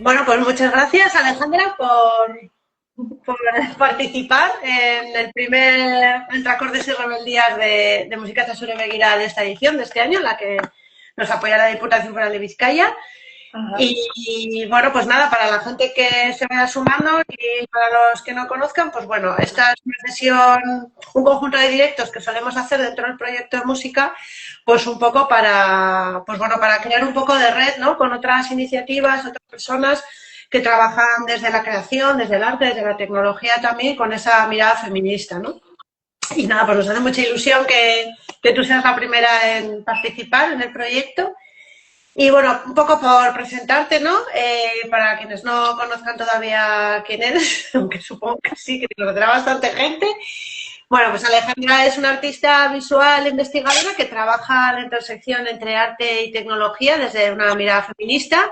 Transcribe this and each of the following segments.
Bueno, pues muchas gracias, Alejandra, por participar en el primer Entre Acordes y Rebeldías de Música Zasure Begira de esta edición, de este año, en la que nos apoya la Diputación Foral de Vizcaya. Ajá. Y bueno, pues nada, para la gente que se vaya sumando y para los que no conozcan, pues bueno, esta es una sesión, un conjunto de directos que solemos hacer dentro del proyecto de música, pues un poco para, pues bueno, para crear un poco de red, ¿no? Con otras iniciativas, otras personas que trabajan desde la creación, desde el arte, desde la tecnología también, con esa mirada feminista, ¿no? Y nada, pues nos hace mucha ilusión que tú seas la primera en participar en el proyecto. Y bueno, un poco por presentarte, ¿no? Para quienes no conozcan todavía quién eres, aunque supongo que sí, que te conocerá bastante gente. Bueno, pues Alejandra es una artista visual investigadora que trabaja la intersección entre arte y tecnología desde una mirada feminista.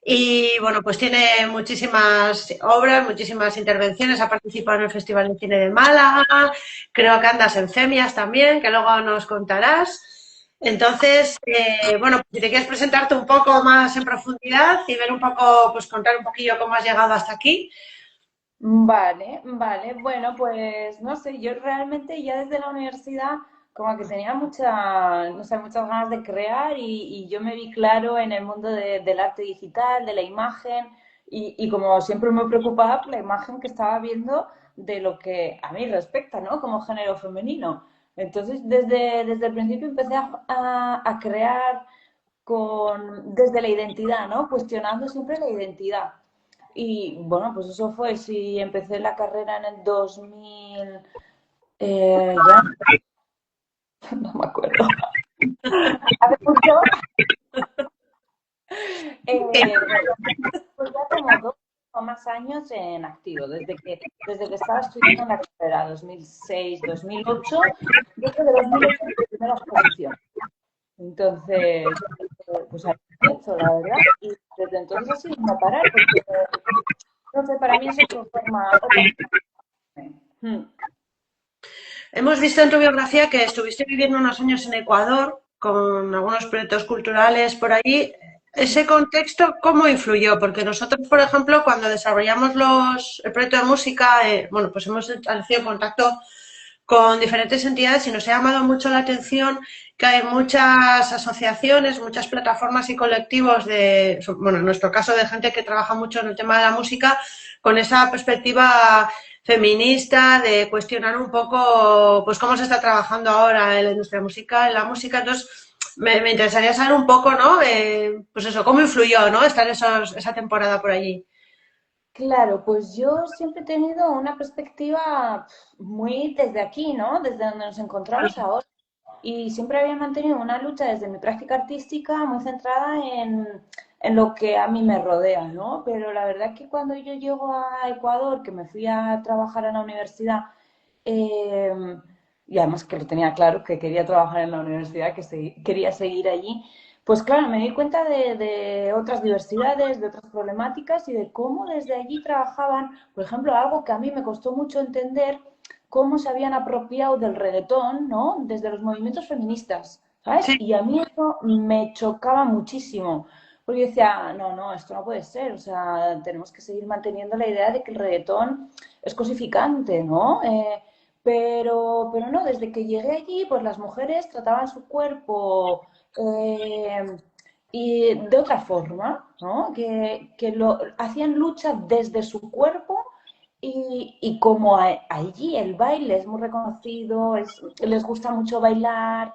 Y bueno, pues tiene muchísimas obras, muchísimas intervenciones, ha participado en el Festival de Cine de Málaga, creo que andas en Femias también, que luego nos contarás. Entonces, bueno, pues si te quieres presentarte un poco más en profundidad y ver un poco, pues contar un poquillo cómo has llegado hasta aquí. Vale, vale. Bueno, pues no sé, yo realmente ya desde la universidad como que tenía no sé, muchas ganas de crear y yo me vi claro en el mundo del arte digital, de la imagen y como siempre me preocupaba por la imagen que estaba viendo de lo que a mí respecta, ¿no? Como género femenino. Entonces, desde el principio empecé a crear desde la identidad, ¿no? Cuestionando siempre la identidad. Y bueno, pues eso fue, si empecé la carrera en el 2000, ya no me acuerdo, hace mucho, bueno, pues ya como 2 o más años en activo, desde que estaba estudiando en la carrera, 2006, 2008, yo creo que 2008 mi primera exposición. Entonces, pues ahí empiezo, la verdad, y desde entonces ha sido no parar, porque, no sé, para mí es otra forma. Hemos visto en tu biografía que estuviste viviendo unos años en Ecuador con algunos proyectos culturales por allí. ¿Ese contexto cómo influyó? Porque nosotros, por ejemplo, cuando desarrollamos el proyecto de música, bueno, pues hemos establecido contacto con diferentes entidades y nos ha llamado mucho la atención que hay muchas asociaciones, muchas plataformas y colectivos bueno, en nuestro caso de gente que trabaja mucho en el tema de la música, con esa perspectiva feminista, de cuestionar un poco pues cómo se está trabajando ahora en la industria musical, en la música. Entonces, me interesaría saber un poco, ¿no? Pues eso, cómo influyó, ¿no? Estar esa temporada por allí. Claro, pues yo siempre he tenido una perspectiva muy desde aquí, ¿no? Desde donde nos encontramos ahora. Y siempre había mantenido una lucha desde mi práctica artística muy centrada en lo que a mí me rodea, ¿no? Pero la verdad que cuando yo llego a Ecuador, que me fui a trabajar en la universidad, eh, y además que lo tenía claro, que quería trabajar en la universidad, que quería seguir allí, pues claro, me di cuenta de otras diversidades, de otras problemáticas y de cómo desde allí trabajaban, por ejemplo, algo que a mí me costó mucho entender, cómo se habían apropiado del reggaetón, ¿no? Desde los movimientos feministas, ¿sabes? Sí, Y a mí eso me chocaba muchísimo, porque yo decía, no, no, esto no puede ser, o sea, tenemos que seguir manteniendo la idea de que el reggaetón es cosificante, ¿no? Pero no, desde que llegué allí, pues las mujeres trataban su cuerpo y de otra forma, ¿no? Que lo hacían lucha desde su cuerpo y como allí el baile es muy reconocido, les gusta mucho bailar,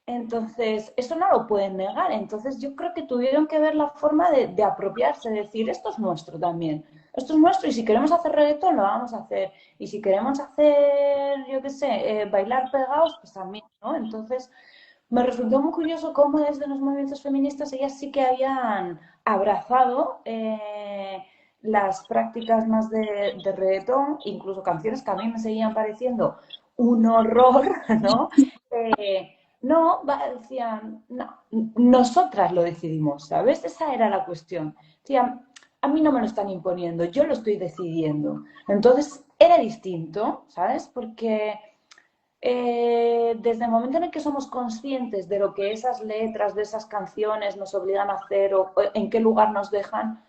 entonces eso no lo pueden negar. Entonces yo creo que tuvieron que ver la forma de apropiarse, de decir, esto es nuestro también, esto es nuestro y si queremos hacer reggaetón lo vamos a hacer. Y si queremos hacer, yo qué sé, bailar pegados, pues también, ¿no? Entonces me resultó muy curioso cómo desde los movimientos feministas ellas sí que habían abrazado las prácticas más de reggaetón, incluso canciones que a mí me seguían pareciendo un horror, ¿no? No, decían, no, nosotras lo decidimos, ¿sabes? Esa era la cuestión. Decían, a mí no me lo están imponiendo, yo lo estoy decidiendo. Entonces era distinto, ¿sabes? Porque desde el momento en el que somos conscientes de lo que esas letras de esas canciones nos obligan a hacer o en qué lugar nos dejan,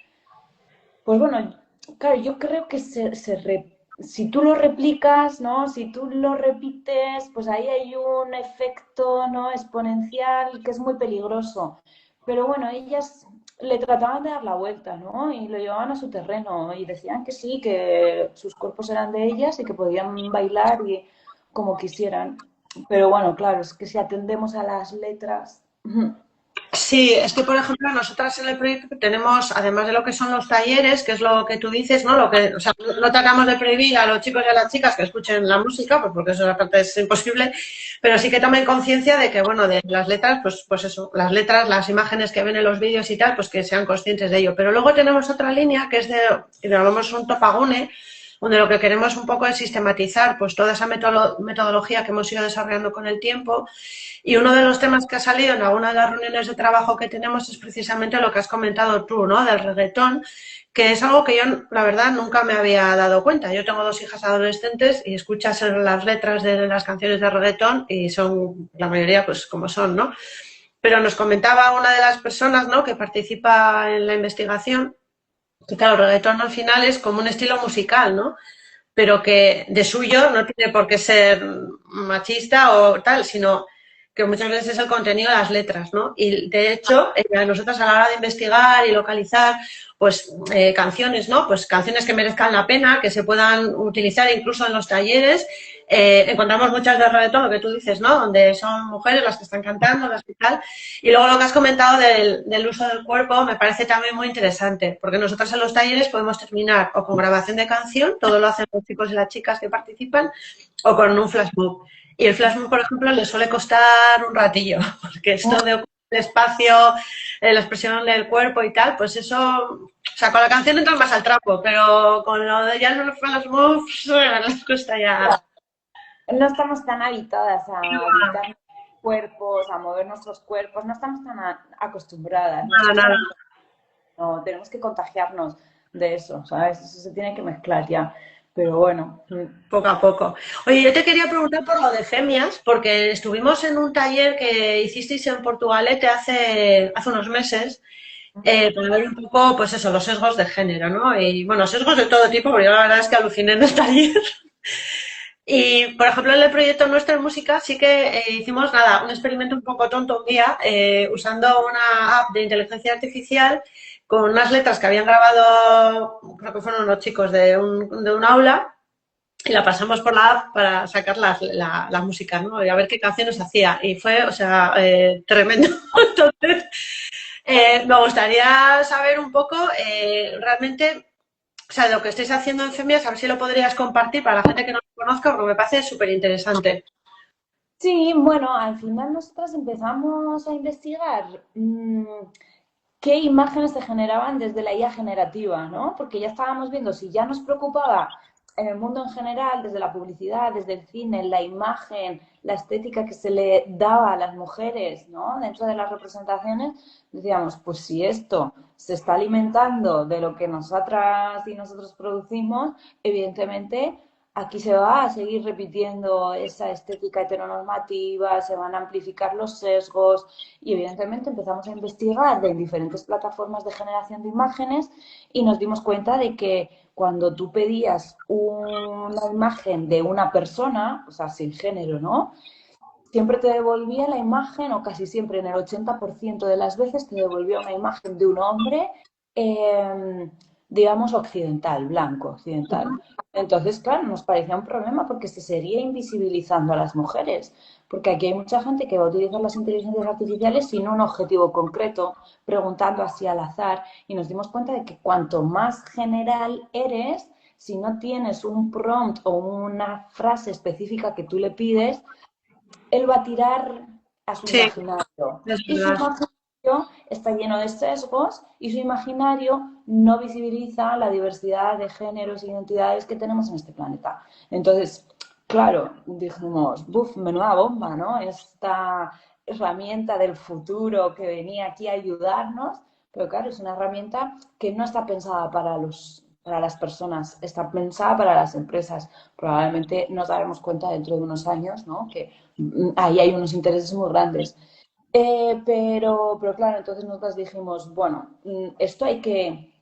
Pues bueno, claro, yo creo que si tú lo replicas, ¿no? Si tú lo repites, pues ahí hay un efecto, ¿no? Exponencial que es muy peligroso. Pero bueno, ellas le trataban de dar la vuelta, ¿no? Y lo llevaban a su terreno y decían que sí, que sus cuerpos eran de ellas y que podían bailar y como quisieran. Pero bueno, claro, es que si atendemos a las letras, Sí, es que, por ejemplo, nosotras en el proyecto tenemos, además de lo que son los talleres, que es lo que tú dices, ¿no? Lo que, o sea, no tratamos de prohibir a los chicos y a las chicas que escuchen la música, pues porque eso aparte es imposible, pero sí que tomen conciencia de que, bueno, de las letras, pues eso, las letras, las imágenes que ven en los vídeos y tal, pues que sean conscientes de ello. Pero luego tenemos otra línea que es de, y lo llamamos un topagune, donde lo que queremos un poco es sistematizar pues toda esa metodología que hemos ido desarrollando con el tiempo. Y uno de los temas que ha salido en alguna de las reuniones de trabajo que tenemos es precisamente lo que has comentado tú, ¿no? Del reggaetón, que es algo que yo, la verdad, nunca me había dado cuenta. Yo tengo dos hijas adolescentes y escuchas las letras de las canciones de reggaetón y son, la mayoría, pues como son, ¿no? Pero nos comentaba una de las personas, ¿no? Que participa en la investigación, que claro, el reggaetón al final es como un estilo musical, ¿no? Pero que de suyo no tiene por qué ser machista o tal, sino que muchas veces es el contenido de las letras, ¿no? Y de hecho, nosotros a la hora de investigar y localizar, pues canciones, ¿no? Pues canciones que merezcan la pena, que se puedan utilizar incluso en los talleres. Encontramos muchas de reggaetón, lo que tú dices, ¿no? Donde son mujeres las que están cantando, las que tal. Y luego lo que has comentado del uso del cuerpo me parece también muy interesante, porque nosotros en los talleres podemos terminar o con grabación de canción, todo lo hacen los chicos y las chicas que participan, o con un flash mob. Y el flash mob, por ejemplo, le suele costar un ratillo, porque esto de ocupar el espacio, la expresión del cuerpo y tal, pues eso, o sea, con la canción entran más al trapo, pero con lo de ya los flash moves, les cuesta ya. no estamos tan habituadas a habitar cuerpos, a mover nuestros cuerpos, no estamos tan acostumbradas. Nada, Nosotros nada. no, tenemos que contagiarnos de eso, ¿sabes? Eso se tiene que mezclar ya. Pero bueno, Poco a poco. Oye, yo te quería preguntar por lo de Femias, porque estuvimos en un taller que hicisteis en Portugalete hace unos meses, para ver un poco, pues eso, los sesgos de género, ¿no? Y bueno, sesgos de todo tipo, porque yo la verdad es que aluciné en el taller. Y, por ejemplo, en el proyecto nuestro en música sí que hicimos, nada, un experimento un poco tonto un día, usando una app de inteligencia artificial con unas letras que habían grabado, creo que fueron unos chicos de un aula, y la pasamos por la app para sacar la música, ¿no? Y a ver qué canciones hacía. Y fue, o sea, tremendo. Entonces, me gustaría saber un poco realmente, o sea, lo que estáis haciendo en Femias, a ver si lo podrías compartir para la gente que no lo conozca, porque me parece súper interesante. sí, bueno, al final nosotras empezamos a investigar qué imágenes se generaban desde la IA generativa, ¿no? Porque ya estábamos viendo si ya nos preocupaba en el mundo en general, desde la publicidad, desde el cine, la imagen, la estética que se le daba a las mujeres, ¿no? Dentro de las representaciones, decíamos, pues si esto se está alimentando de lo que nosotras y nosotros producimos, evidentemente aquí se va a seguir repitiendo esa estética heteronormativa, se van a amplificar los sesgos y evidentemente empezamos a investigar en diferentes plataformas de generación de imágenes y nos dimos cuenta de que cuando tú pedías una imagen de una persona, o sea, sin género, ¿no? Siempre te devolvía la imagen, o casi siempre, en el 80% de las veces, te devolvía una imagen de un hombre, digamos, occidental, blanco, occidental. Entonces, claro, nos parecía un problema porque se seguía invisibilizando a las mujeres, porque aquí hay mucha gente que va a utilizar las inteligencias artificiales sin un objetivo concreto, preguntando así al azar, y nos dimos cuenta de que cuanto más general eres, si no tienes un prompt o una frase específica que tú le pides, él va a tirar a su Sí, imaginario. es Y su verdad. imaginario está lleno de sesgos y su imaginario no visibiliza la diversidad de géneros e identidades que tenemos en este planeta. Entonces, claro, dijimos, buf, menuda bomba, ¿no? Esta herramienta del futuro que venía aquí a ayudarnos, pero claro, es una herramienta que no está pensada para las personas, está pensada para las empresas. Probablemente nos daremos cuenta dentro de unos años, ¿no? Que ahí hay unos intereses muy grandes. Pero claro, entonces nosotros dijimos, bueno, esto hay que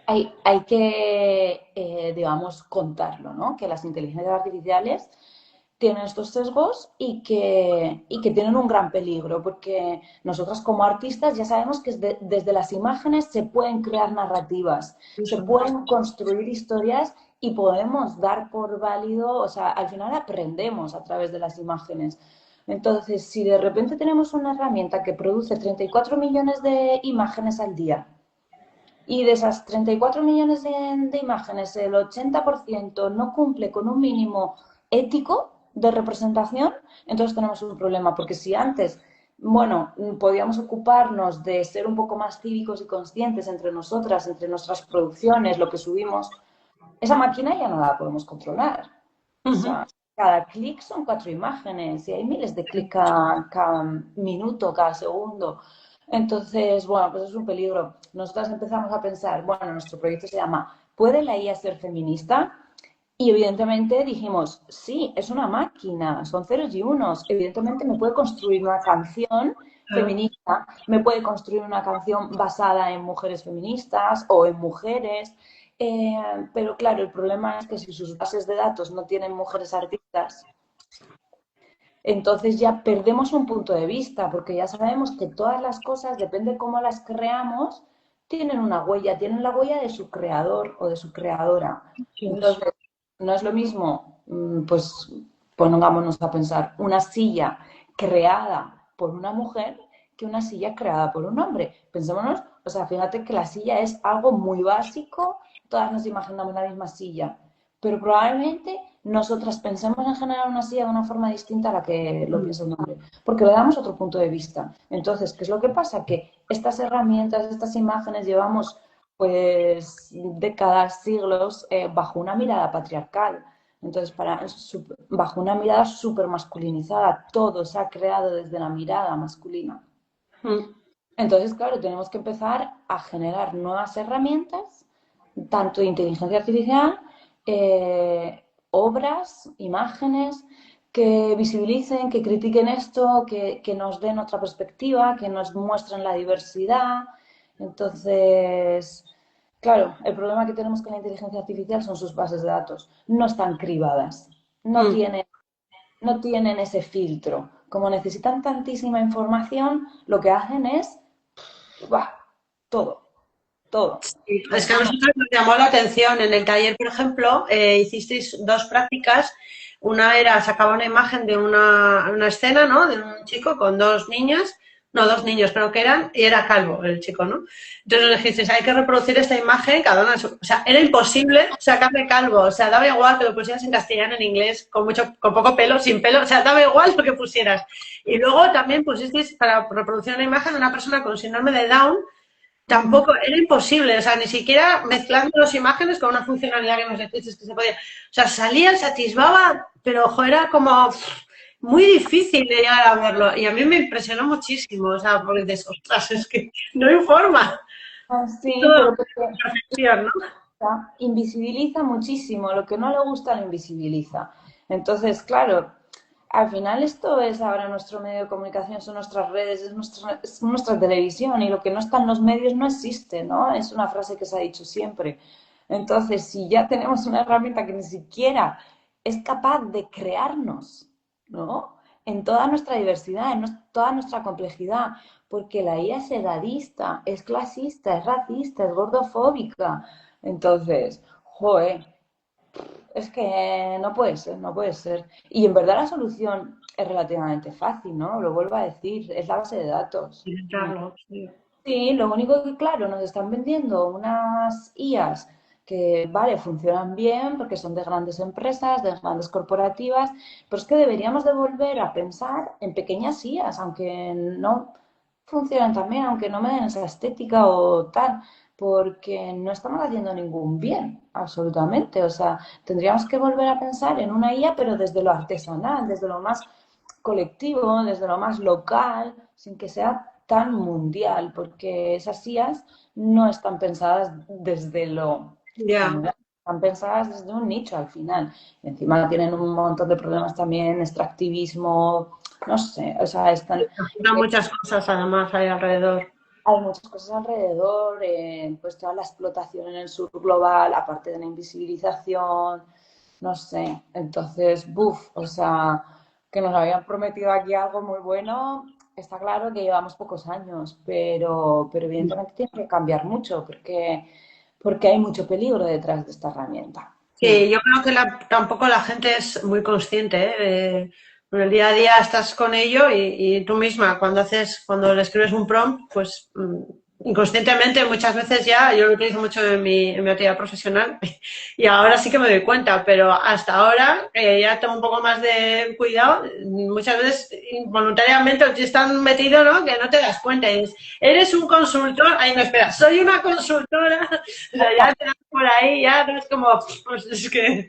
hay que, digamos, contarlo, ¿no? Que las inteligencias artificiales tienen estos sesgos y que tienen un gran peligro, porque nosotras como artistas ya sabemos que desde las imágenes se pueden crear narrativas, se Eso. pueden construir historias y podemos dar por válido, o sea, al final aprendemos a través de las imágenes. Entonces, si de repente tenemos una herramienta que produce 34 millones de imágenes al día, y de esas 34 millones de imágenes, el 80% no cumple con un mínimo ético de representación, entonces tenemos un problema. Porque si antes, bueno, podíamos ocuparnos de ser un poco más cívicos y conscientes entre nosotras, entre nuestras producciones, lo que subimos, esa máquina ya no la podemos controlar. O Ujú. sea, cada clic son 4 imágenes y hay miles de clics cada minuto, cada segundo. Entonces, bueno, pues es un peligro. Nosotras empezamos a pensar, bueno, nuestro proyecto se llama ¿Puede la IA ser feminista? Y evidentemente dijimos, sí, es una máquina, son ceros y unos. Evidentemente me puede construir una canción Claro. feminista, me puede construir una canción basada en mujeres feministas o en mujeres. Pero claro, el problema es que si sus bases de datos no tienen mujeres artistas, entonces ya perdemos un punto de vista, porque ya sabemos que todas las cosas, depende cómo las creamos, tienen una huella, tienen la huella de su creador o de su creadora. Eso. Entonces, no es lo mismo, pues pongámonos a pensar, una silla creada por una mujer que una silla creada por un hombre. Pensémonos, o sea, fíjate que la silla es algo muy básico, todas nos imaginamos la misma silla, pero probablemente nosotras pensemos en generar una silla de una forma distinta a la que lo piensa un hombre, porque le damos otro punto de vista. Entonces, ¿qué es lo que pasa? Que estas herramientas, estas imágenes, llevamos pues décadas, siglos, bajo una mirada patriarcal. Entonces, bajo una mirada súper masculinizada, todo se ha creado desde la mirada masculina. Mm. Entonces, claro, tenemos que empezar a generar nuevas herramientas, tanto de inteligencia artificial, obras, imágenes, que visibilicen, que critiquen esto, que nos den otra perspectiva, que nos muestren la diversidad. Entonces, claro, el problema que tenemos con la inteligencia artificial son sus bases de datos. No están cribadas, no Mm. tienen no tienen ese filtro. Como necesitan tantísima información, lo que hacen es ¡buah! Todo, todo. Sí, es que a Entonces, nosotros nos llamó la atención. En el taller, por ejemplo, hicisteis dos prácticas. Una era, sacaba una imagen de una escena, ¿no? De un chico con dos niñas, no, dos niños creo que eran, y era calvo el chico, ¿no? Entonces nos dijisteis, hay que reproducir esta imagen, cada una o sea, era imposible sacarle calvo, o sea, daba igual que lo pusieras en castellano, en inglés, con poco pelo, sin pelo, o sea, daba igual lo que pusieras. Y luego también pusisteis para reproducir una imagen de una persona con síndrome de Down. Tampoco, era imposible, o sea, ni siquiera mezclando las imágenes con una funcionalidad que nos decís que se podía. O sea, salía, se atisbaba, pero ojo, era como muy difícil de llegar a verlo. Y a mí me impresionó muchísimo, o sea, porque dices, ostras, es que no hay forma. sí, Todo pero porque perfección, ¿no? invisibiliza muchísimo, lo que no le gusta lo invisibiliza. Entonces, claro, al final esto es ahora nuestro medio de comunicación, son nuestras redes, es nuestra televisión y lo que no está en los medios no existe, ¿no? Es una frase que se ha dicho siempre. Entonces, si ya tenemos una herramienta que ni siquiera es capaz de crearnos, ¿no? En toda nuestra diversidad, toda nuestra complejidad, porque la IA es edadista, es clasista, es racista, es gordofóbica. Entonces, joe, es que no puede ser, no puede ser. Y en verdad la solución es relativamente fácil, ¿no? Lo vuelvo a decir, es la base de datos. Intentarlo, sí. Sí, lo único que, claro, nos están vendiendo unas IAs que, vale, funcionan bien porque son de grandes empresas, de grandes corporativas, pero es que deberíamos de volver a pensar en pequeñas IAs, aunque no funcionan tan bien, aunque no me den esa estética o tal, porque no estamos haciendo ningún bien, absolutamente. O sea, tendríamos que volver a pensar en una IA, pero desde lo artesanal, desde lo más colectivo, desde lo más local, sin que sea tan mundial, porque esas IAs no están pensadas desde lo Ya, general, están pensadas desde un nicho al final. Y encima tienen un montón de problemas también, extractivismo, no sé, o sea, están... da muchas cosas además ahí alrededor. hay muchas cosas alrededor, pues toda la explotación en el sur global, aparte de la invisibilización, no sé. Entonces, buf, o sea, que nos habían prometido aquí algo muy bueno. Está claro que llevamos pocos años, pero evidentemente tiene que cambiar mucho porque hay mucho peligro detrás de esta herramienta. Sí, yo creo que tampoco la gente es muy consciente, ¿eh? En el día a día estás con ello y tú misma cuando le escribes un prompt, pues inconscientemente muchas veces ya, yo lo utilizo mucho en mi actividad profesional y ahora sí que me doy cuenta, pero hasta ahora ya tengo un poco más de cuidado, muchas veces involuntariamente te están metido, ¿no? Que no te das cuenta y dices, eres un consultor, ay no, espera, soy una consultora, o sea, ya te das por ahí, ya no es como, pues es que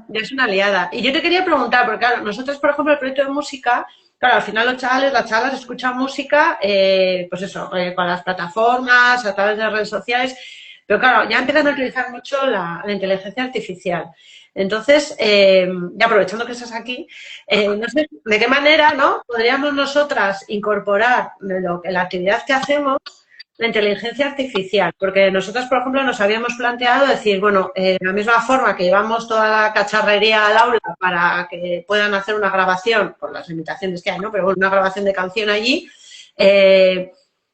ya es una liada. Y yo te quería preguntar, porque claro, nosotros, por ejemplo, el proyecto de música, claro, al final los chavales, las chavalas escuchan música, pues eso, con las plataformas, a través de las redes sociales, pero claro, ya empiezan a utilizar mucho la inteligencia artificial. Entonces, y aprovechando que estás aquí, no sé de qué manera, ¿no? Podríamos nosotras incorporar la actividad que hacemos la inteligencia artificial, porque nosotros, por ejemplo, nos habíamos planteado decir, bueno, de la misma forma que llevamos toda la cacharrería al aula para que puedan hacer una grabación, por las limitaciones que hay, ¿no? Pero bueno, una grabación de canción allí,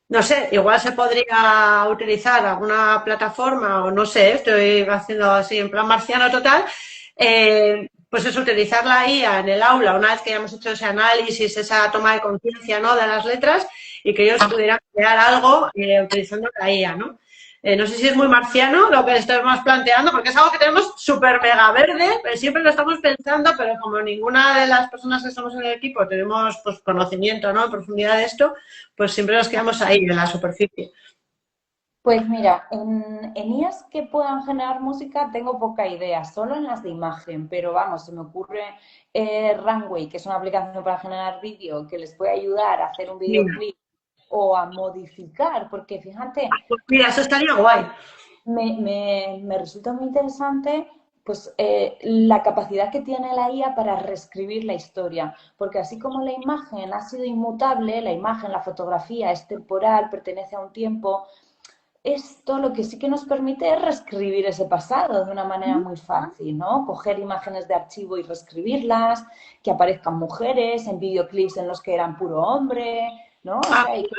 no sé, igual se podría utilizar alguna plataforma o no sé, estoy haciendo así en plan marciano total, pues es utilizar la IA en el aula una vez que hayamos hecho ese análisis, esa toma de conciencia, ¿no? De las letras y que ellos pudieran crear algo utilizando la IA, ¿no? No sé si es muy marciano lo que estamos planteando, porque es algo que tenemos súper mega verde, siempre lo estamos pensando, pero como ninguna de las personas que estamos en el equipo tenemos pues, conocimiento, ¿no? En profundidad de esto, pues siempre nos quedamos ahí, en la superficie. Pues mira, en IAs que puedan generar música tengo poca idea, solo en las de imagen, pero vamos, se me ocurre Runway, que es una aplicación para generar vídeo que les puede ayudar a hacer un Mira, videoclip o a modificar, porque fíjate, pues mira, eso estaría guay. me resulta muy interesante pues la capacidad que tiene la IA para reescribir la historia, porque así como la imagen ha sido inmutable, la imagen, la fotografía es temporal, pertenece a un tiempo, esto lo que sí que nos permite es reescribir ese pasado de una manera muy fácil, ¿no? Coger imágenes de archivo y reescribirlas, que aparezcan mujeres en videoclips en los que eran puro hombre, ¿no? O Ah, sea, hay que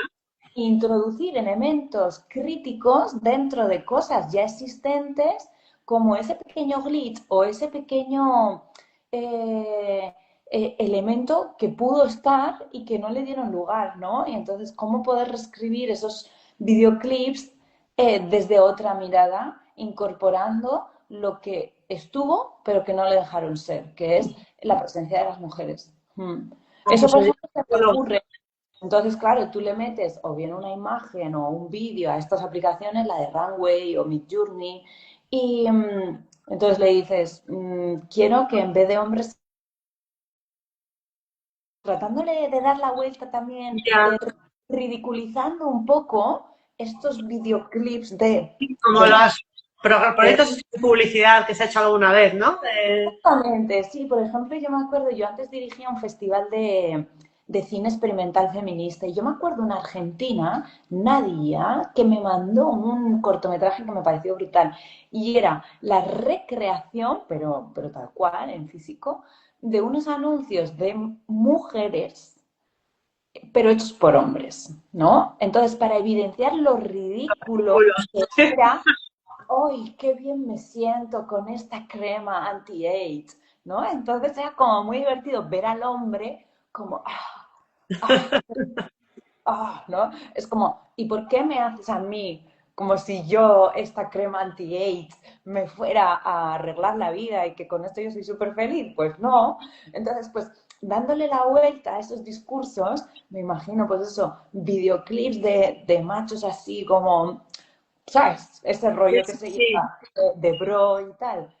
introducir elementos críticos dentro de cosas ya existentes, como ese pequeño glitch o ese pequeño elemento que pudo estar y que no le dieron lugar, ¿no? Y entonces, ¿cómo poder reescribir esos videoclips desde otra mirada, incorporando lo que estuvo, pero que no le dejaron ser, que es la presencia de las mujeres? Eso, pues por oye, ejemplo, se me ocurre. Entonces, claro, tú le metes o bien una imagen o un vídeo a estas aplicaciones, la de Runway o Midjourney, y entonces le dices, quiero que en vez de hombres, tratándole de dar la vuelta también, ya, ridiculizando un poco estos videoclips como de los de proyectos de publicidad que se ha hecho alguna vez, ¿no? Exactamente, sí, por ejemplo, yo me acuerdo, yo antes dirigía un festival de cine experimental feminista y yo me acuerdo una argentina, Nadia, que me mandó un cortometraje que me pareció brutal y era la recreación, pero tal cual, en físico, de unos anuncios de mujeres, pero hechos por hombres, ¿no? Entonces, para evidenciar lo ridículo que era, ¡ay, qué bien me siento con esta crema anti-age! ¿No? Entonces era como muy divertido ver al hombre como, ah, ¿no? Es como, ¿y por qué me haces a mí como si yo esta crema anti-age me fuera a arreglar la vida y que con esto yo soy súper feliz? Pues no. Entonces, pues dándole la vuelta a esos discursos, me imagino, pues eso, videoclips de machos así como ¿sabes? Ese Sí, rollo que sí, se sí. lleva de bro y tal.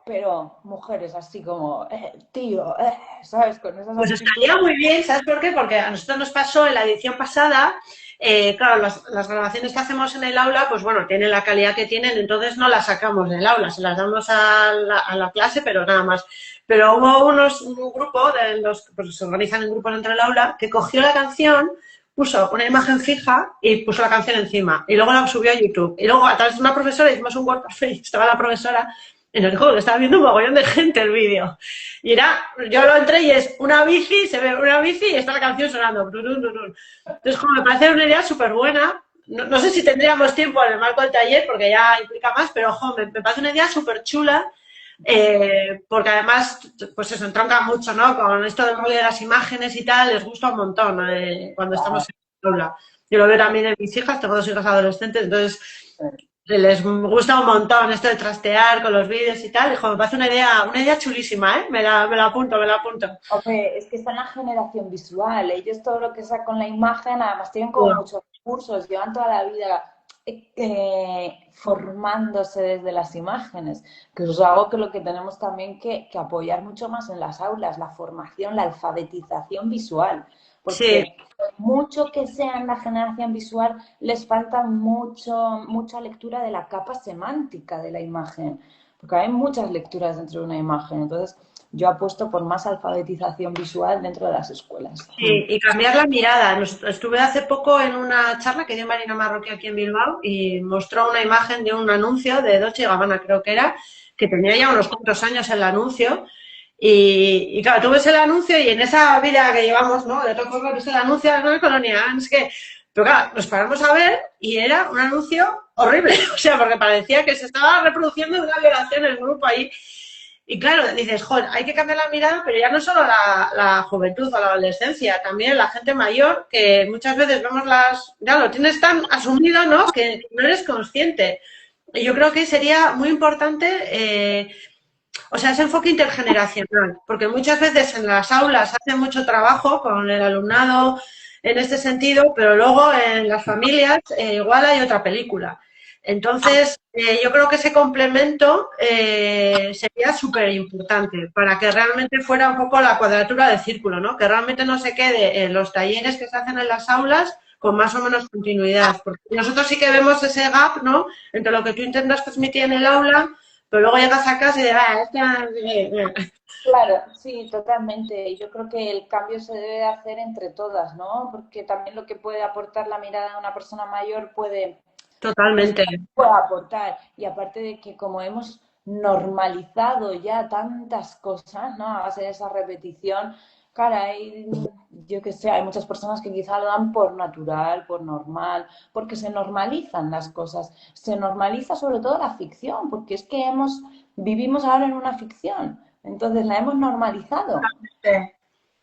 Pero mujeres así como, tío, ¿sabes? Con esas Pues actitudes. estaría muy bien, ¿sabes por qué? Porque a nosotros nos pasó en la edición pasada, claro, las grabaciones que hacemos en el aula, pues bueno, tienen la calidad que tienen, entonces no las sacamos del aula, se las damos a la clase, pero nada más. Pero hubo un grupo de los pues se organizan en grupos dentro del aula que cogió la canción, puso una imagen fija y puso la canción encima. Y luego la subió a YouTube. Y luego a través de una profesora hicimos un workshop, estaba la profesora y nos dijo que estaba viendo un mogollón de gente el vídeo. Y era, yo lo entré y es una bici, se ve una bici y está la canción sonando. Entonces, como me parece una idea súper buena, no sé si tendríamos tiempo en el marco del taller, porque ya implica más, pero ojo, me parece una idea súper chula, porque además, pues eso, entronca mucho, ¿no? Con esto del rollo de las imágenes y tal, les gusta un montón cuando estamos en el aula. Yo lo veo también en mis hijas, tengo 2 hijas adolescentes, entonces les gusta un montón esto de trastear con los vídeos y tal. Hijo, me parece una idea chulísima, ¿eh? Me la apunto, me la apunto. Hombre, es que está en la generación visual. Ellos todo lo que sacan con la imagen, además tienen como muchos recursos, llevan toda la vida formándose desde las imágenes, que es algo que lo que tenemos también que apoyar mucho más en las aulas, la formación, la alfabetización visual, Sí, porque mucho que sea en la generación visual, les falta mucha lectura de la capa semántica de la imagen, porque hay muchas lecturas dentro de una imagen, entonces yo apuesto por más alfabetización visual dentro de las escuelas. sí, y cambiar la mirada. Estuve hace poco en una charla que dio Marina Marroquí aquí en Bilbao y mostró una imagen de un anuncio de Dolce y Gabbana, creo que era, que tenía ya unos cuantos años el anuncio. Y claro, tú ves el anuncio y en esa vida que llevamos, ¿no? De todo color, ves el anuncio de la nueva colonia. Es que, pero claro, nos paramos a ver y era un anuncio horrible. O sea, porque parecía que se estaba reproduciendo una violación en el grupo ahí. Y claro, dices, joder, hay que cambiar la mirada, pero ya no solo la juventud o la adolescencia, también la gente mayor, que muchas veces vemos ya lo tienes tan asumido, ¿no? Que no eres consciente. Y yo creo que sería muy importante, o sea, ese enfoque intergeneracional, porque muchas veces en las aulas hace mucho trabajo con el alumnado en este sentido, pero luego en las familias igual hay otra película. Entonces, yo creo que ese complemento sería súper importante para que realmente fuera un poco la cuadratura del círculo, ¿no? Que realmente no se quede en los talleres que se hacen en las aulas con más o menos continuidad. Porque nosotros sí que vemos ese gap, ¿no? Entre lo que tú intentas transmitir en el aula, pero luego llegas a casa y dices, Claro, sí, totalmente. Y yo creo que el cambio se debe hacer entre todas, ¿no? Porque también lo que puede aportar la mirada de una persona mayor totalmente. puede aportar. Y aparte de que como hemos normalizado ya tantas cosas, ¿no? A base de esa repetición, cara, yo que sé, hay muchas personas que quizá lo dan por natural, por normal, porque se normalizan las cosas. Se normaliza sobre todo la ficción, porque es que vivimos ahora en una ficción. Entonces la hemos normalizado.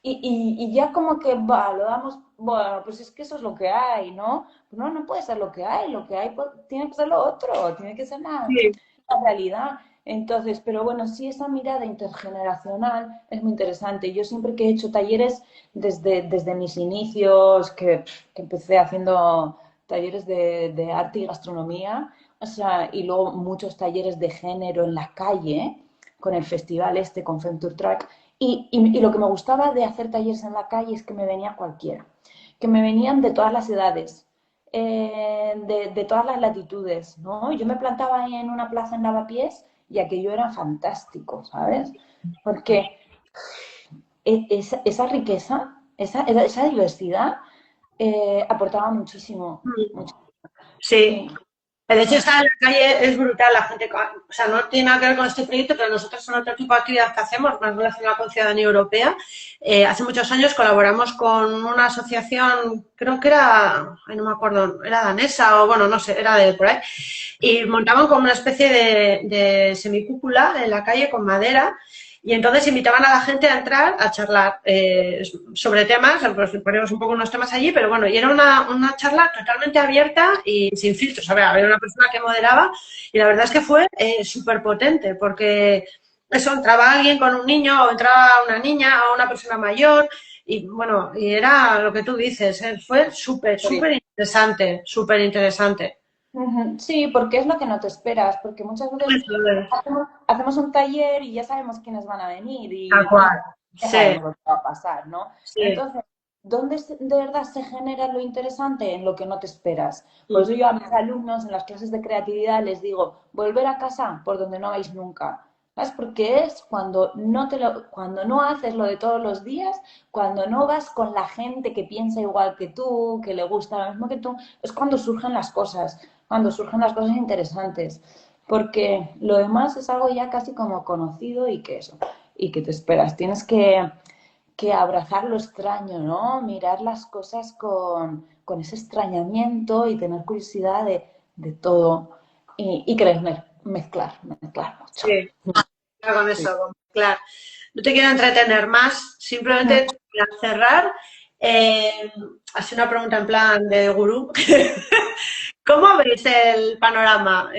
Y ya como que va, lo damos, bueno, pues es que eso es lo que hay, ¿no? Pues no, no puede ser lo que hay pues, tiene que ser lo otro, tiene que ser Sí, la realidad. Entonces, pero bueno, sí, esa mirada intergeneracional es muy interesante. Yo siempre que he hecho talleres desde mis inicios, que empecé haciendo talleres de arte y gastronomía, o sea, y luego muchos talleres de género en la calle, con el festival este, con Femtour Track, y lo que me gustaba de hacer talleres en la calle es que me venía cualquiera, que me venían de todas las edades, de todas las latitudes, ¿no? Yo me plantaba en una plaza en Lavapiés y aquello era fantástico, ¿sabes? Porque esa riqueza, esa diversidad aportaba muchísimo, mucho. sí. Sí, El hecho de estar en la calle es brutal, la gente, o sea, no tiene nada que ver con este proyecto, pero nosotros en otro tipo de actividad que hacemos, más relacionada con ciudadanía europea, hace muchos años colaboramos con una asociación, creo que era, ay, no me acuerdo, era danesa o bueno, no sé, era de por ahí, y montaban como una especie de semicúpula en la calle con madera y entonces invitaban a la gente a entrar a charlar sobre temas, pues ponemos un poco unos temas allí, pero bueno, y era una charla totalmente abierta y sin filtros. A ver, había una persona que moderaba y la verdad es que fue súper potente porque eso, entraba alguien con un niño o entraba una niña o una persona mayor y bueno, y era lo que tú dices, fue súper interesante, súper interesante. ujú, sí, porque es lo que no te esperas, porque muchas veces Eso es, hacemos un taller y ya sabemos quiénes van a venir tal y cual. ya Sí, sabemos lo que va a pasar, ¿no? sí. Entonces, ¿dónde de verdad se genera lo interesante? En lo que no te esperas. Por eso yo a mis alumnos en las clases de creatividad les digo, volver a casa por donde no vais nunca. ¿Sabes? Porque es cuando no haces lo de todos los días, cuando no vas con la gente que piensa igual que tú, que le gusta lo mismo que tú, es cuando surgen las cosas interesantes. Porque lo demás es algo ya casi como conocido y que eso, y que te esperas. Tienes que abrazar lo extraño, ¿no? Mirar las cosas con ese extrañamiento y tener curiosidad de todo y querer mezclar mucho. Sí, ya con Sí. eso, claro. No te quiero entretener más, simplemente para cerrar, así una pregunta en plan de gurú. ¿Cómo veis el panorama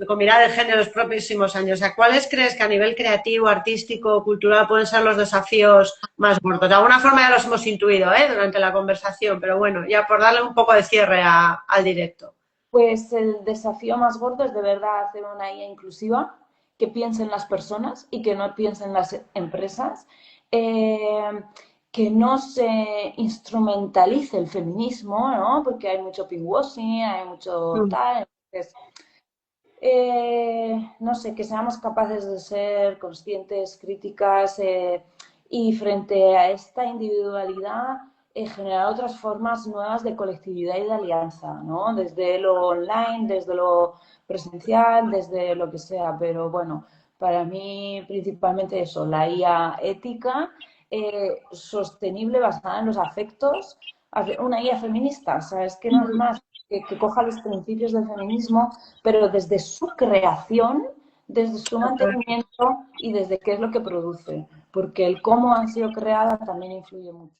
con mirada de género en los próximos años? O sea, ¿cuáles crees que a nivel creativo, artístico, cultural pueden ser los desafíos más gordos? De alguna forma ya los hemos intuido, durante la conversación, pero bueno, ya por darle un poco de cierre al directo. Pues el desafío más gordo es de verdad hacer una IA inclusiva que piense en las personas y que no piense en las empresas, eh, que no se instrumentalice el feminismo, ¿no? Porque hay mucho pinkwashing, hay mucho Mm. tal. Entonces, no sé, que seamos capaces de ser conscientes, críticas y frente a esta individualidad generar otras formas nuevas de colectividad y de alianza, ¿no? Desde lo online, desde lo presencial, desde lo que sea. Pero bueno, para mí principalmente eso, la IA ética, sostenible, basada en los afectos, una IA feminista, ¿sabes? Que no es más que coja los principios del feminismo pero desde su creación, desde su mantenimiento y desde qué es lo que produce, porque el cómo ha sido creada también influye mucho.